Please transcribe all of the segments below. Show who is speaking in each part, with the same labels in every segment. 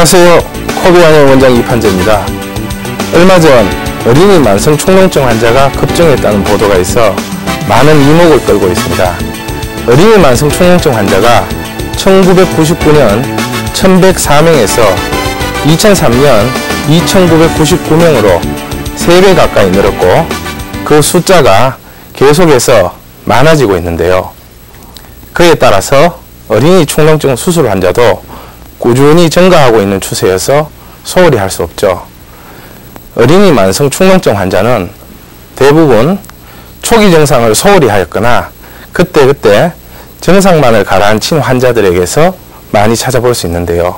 Speaker 1: 안녕하세요. 코비안의 원장 이판재입니다. 얼마 전 어린이 만성 축농증 환자가 급증했다는 보도가 있어 많은 이목을 끌고 있습니다. 어린이 만성 축농증 환자가 1999년 1104명에서 2003년 2999명으로 3배 가까이 늘었고 그 숫자가 계속해서 많아지고 있는데요. 그에 따라서 어린이 축농증 수술 환자도 꾸준히 증가하고 있는 추세여서 소홀히 할 수 없죠. 어린이 만성 축농증 환자는 대부분 초기 증상을 소홀히 하였거나 그때그때 증상만을 가라앉힌 환자들에게서 많이 찾아볼 수 있는데요.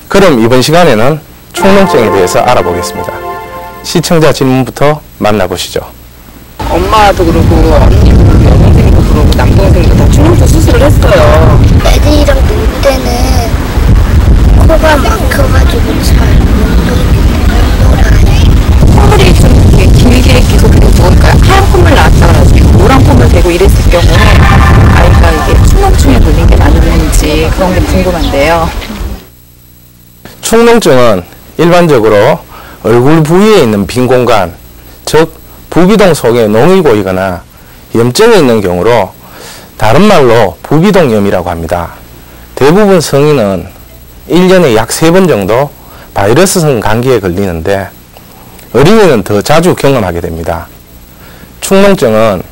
Speaker 1: 그럼 이번 시간에는 축농증에 대해서 알아보겠습니다. 시청자 질문부터 만나보시죠.
Speaker 2: 엄마도 그러고 언니도 그러고 여동생도 그러고 남동생도 다 축농증 수술을 했어요.
Speaker 3: 애들이랑 놀 때는 코가 막혀가지고 잘 못 놀아요.
Speaker 2: 콧물이 좀 이렇게 길게 계속 그러니까 하얀 콧물 나왔다 그래가지고 노란 콧물 되고 이랬을 경우에 아이가 이게 축농증에 걸린 게 맞는지 그런 게 궁금한데요.
Speaker 1: 축농증은 일반적으로 얼굴 부위에 있는 빈 공간, 즉 부비동 속에 농이 고이거나 염증이 있는 경우로 다른 말로 부비동염이라고 합니다. 대부분 성인은 1년에 약 3번 정도 바이러스성 감기에 걸리는데 어린이는 더 자주 경험하게 됩니다. 축농증은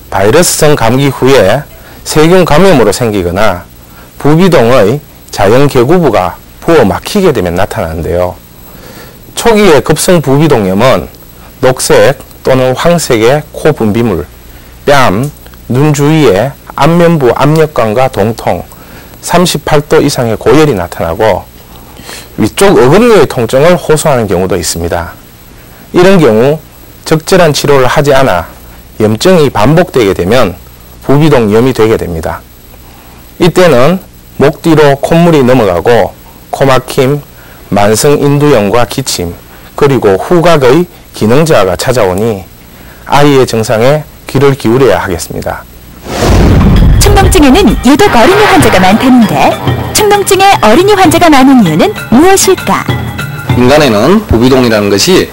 Speaker 1: 바이러스성 감기 후에 세균 감염으로 생기거나 부비동의 자연 개구부가 부어 막히게 되면 나타나는데요. 초기의 급성 부비동염은 녹색 또는 황색의 코 분비물, 뺨, 눈 주위에 안면부 압력감과 동통, 38도 이상의 고열이 나타나고 위쪽 어금니의 통증을 호소하는 경우도 있습니다. 이런 경우 적절한 치료를 하지 않아 염증이 반복되게 되면 부비동염이 되게 됩니다. 이때는 목 뒤로 콧물이 넘어가고 코막힘, 만성 인두염과 기침, 그리고 후각의 기능 저하가 찾아오니 아이의 증상에 귀를 기울여야 하겠습니다.
Speaker 4: 축농증에는 유독 어린이 환자가 많다는데 축농증에 어린이 환자가 많은 이유는 무엇일까?
Speaker 5: 인간에는 부비동이라는 것이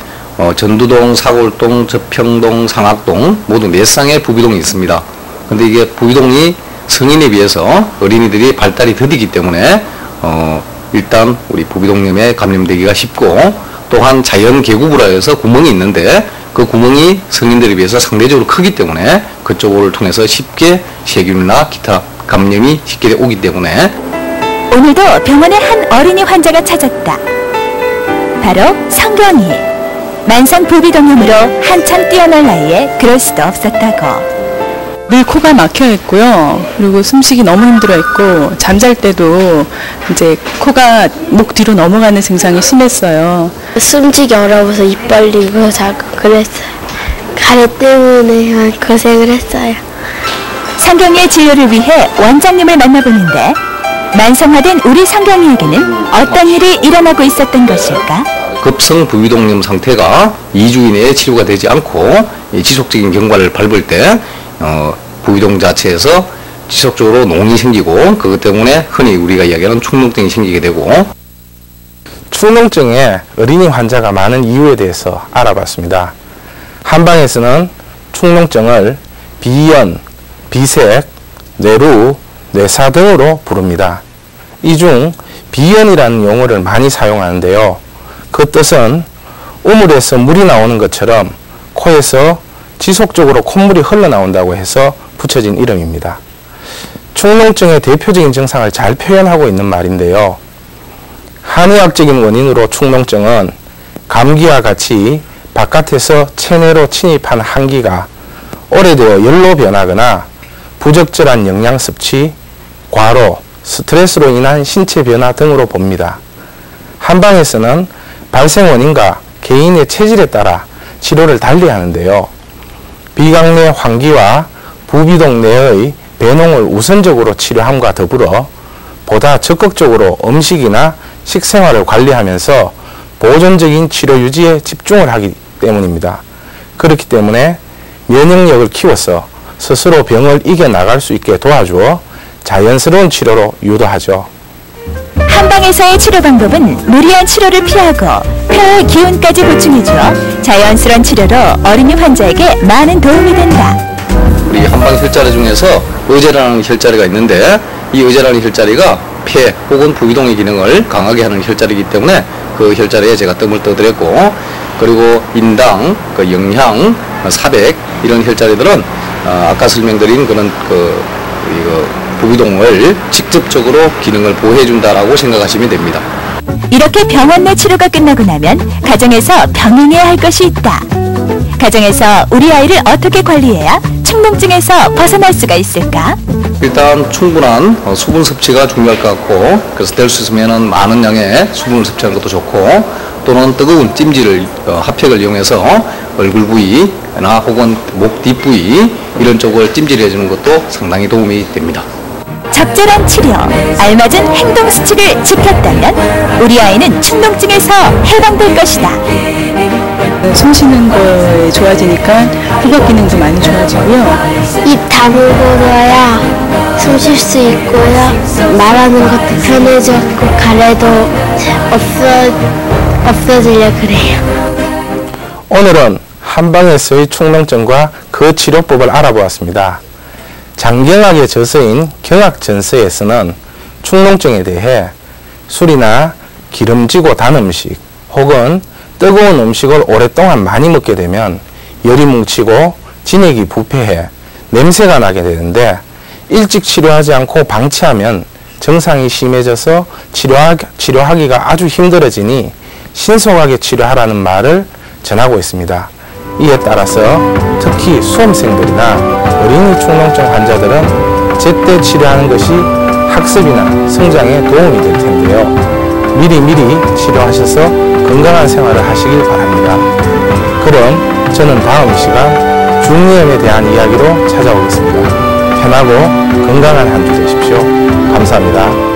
Speaker 5: 전두동, 사골동, 저평동, 상악동 모두 4쌍의 부비동이 있습니다. 근데 이게 부비동이 성인에 비해서 어린이들이 발달이 더디기 때문에 일단 우리 부비동염에 감염되기가 쉽고 또한 자연 개구부라 해서 구멍이 있는데 그 구멍이 성인들에 비해서 상대적으로 크기 때문에 그쪽을 통해서 쉽게 세균이나 기타 감염이 쉽게 오기 때문에
Speaker 4: 오늘도 병원에 한 어린이 환자가 찾았다. 바로 성경이. 만성 부비동염으로 한참 뛰어날 나이에 그럴 수도 없었다고.
Speaker 6: 늘 코가 막혀 있고요. 그리고 숨쉬기 너무 힘들어 했고 잠잘 때도 이제 코가 목 뒤로 넘어가는 증상이 심했어요.
Speaker 3: 숨지기 어려워서 입 벌리고 자고 그랬어요. 가래 때문에 고생을 했어요.
Speaker 4: 성경이의 진료를 위해 원장님을 만나보는데 만성화된 우리 성경이에게는 어떤 일이 일어나고 있었던 것일까?
Speaker 5: 급성 부비동염 상태가 2주 이내에 치료가 되지 않고 지속적인 경과를 밟을 때 부비동 자체에서 지속적으로 농이 생기고 그것 때문에 흔히 우리가 이야기하는 축농증이 생기게 되고
Speaker 1: 축농증에 어린이 환자가 많은 이유에 대해서 알아봤습니다. 한방에서는 축농증을 비연, 비색, 뇌루, 뇌사 등으로 부릅니다. 이 중 비연이라는 용어를 많이 사용하는데요. 그 뜻은 우물에서 물이 나오는 것처럼 코에서 지속적으로 콧물이 흘러나온다고 해서 붙여진 이름입니다. 축농증의 대표적인 증상을 잘 표현하고 있는 말인데요. 한의학적인 원인으로 축농증은 감기와 같이 바깥에서 체내로 침입한 한기가 오래되어 열로 변하거나 부적절한 영양 섭취, 과로, 스트레스로 인한 신체 변화 등으로 봅니다. 한방에서는 발생 원인과 개인의 체질에 따라 치료를 달리 하는데요. 비강내 환기와 부비동 내의 배농을 우선적으로 치료함과 더불어 보다 적극적으로 음식이나 식생활을 관리하면서 보존적인 치료 유지에 집중을 하기 때문입니다. 그렇기 때문에 면역력을 키워서 스스로 병을 이겨나갈 수 있게 도와주어 자연스러운 치료로 유도하죠.
Speaker 4: 한방에서의 치료 방법은 무리한 치료를 피하고 폐의 기운까지 보충해주어 자연스러운 치료로 어린이 환자에게 많은 도움이 된다.
Speaker 5: 우리 한방 혈자리 중에서 의제라는 혈자리가 있는데 이 의제라는 혈자리가 폐 혹은 부비동의 기능을 강하게 하는 혈자리이기 때문에 그 혈자리에 제가 뜸을 떠드렸고, 그리고 인당, 영향, 사백 이런 혈자리들은 아까 설명드린 그런 부비동을 직접적으로 기능을 보호해준다라고 생각하시면 됩니다.
Speaker 4: 이렇게 병원 내 치료가 끝나고 나면 가정에서 병행해야 할 것이 있다. 가정에서 우리 아이를 어떻게 관리해야 축농증에서 벗어날 수가 있을까?
Speaker 5: 일단 충분한 수분 섭취가 중요할 것 같고, 그래서 될 수 있으면 많은 양의 수분을 섭취하는 것도 좋고, 또는 뜨거운 찜질을 핫팩을 이용해서 얼굴 부위나 혹은 목 뒷부위 이런 쪽을 찜질해 주는 것도 상당히 도움이 됩니다.
Speaker 4: 적절한 치료, 알맞은 행동 수칙을 지켰다면 우리 아이는 축농증에서 해방될 것이다.
Speaker 6: 숨 쉬는 거에 좋아지니까 후각 기능도 많이 좋아지고요.
Speaker 3: 입 다물고야 숨 쉴 수 있고요. 말하는 것도 편해졌고 가래도 없어지려 그래요.
Speaker 1: 오늘은 한방에서의 축농증과 그 치료법을 알아보았습니다. 장경학의 저서인 경학전서에서는 축농증에 대해 술이나 기름지고 단 음식 혹은 뜨거운 음식을 오랫동안 많이 먹게 되면 열이 뭉치고 진액이 부패해 냄새가 나게 되는데, 일찍 치료하지 않고 방치하면 증상이 심해져서 치료하기가 아주 힘들어지니 신속하게 치료하라는 말을 전하고 있습니다. 이에 따라서 특히 수험생들이나 어린이 축농증 환자들은 제때 치료하는 것이 학습이나 성장에 도움이 될 텐데요. 미리미리 치료하셔서 건강한 생활을 하시길 바랍니다. 그럼 저는 다음 시간 중이염에 대한 이야기로 찾아오겠습니다. 편하고 건강한 한 주 되십시오. 감사합니다.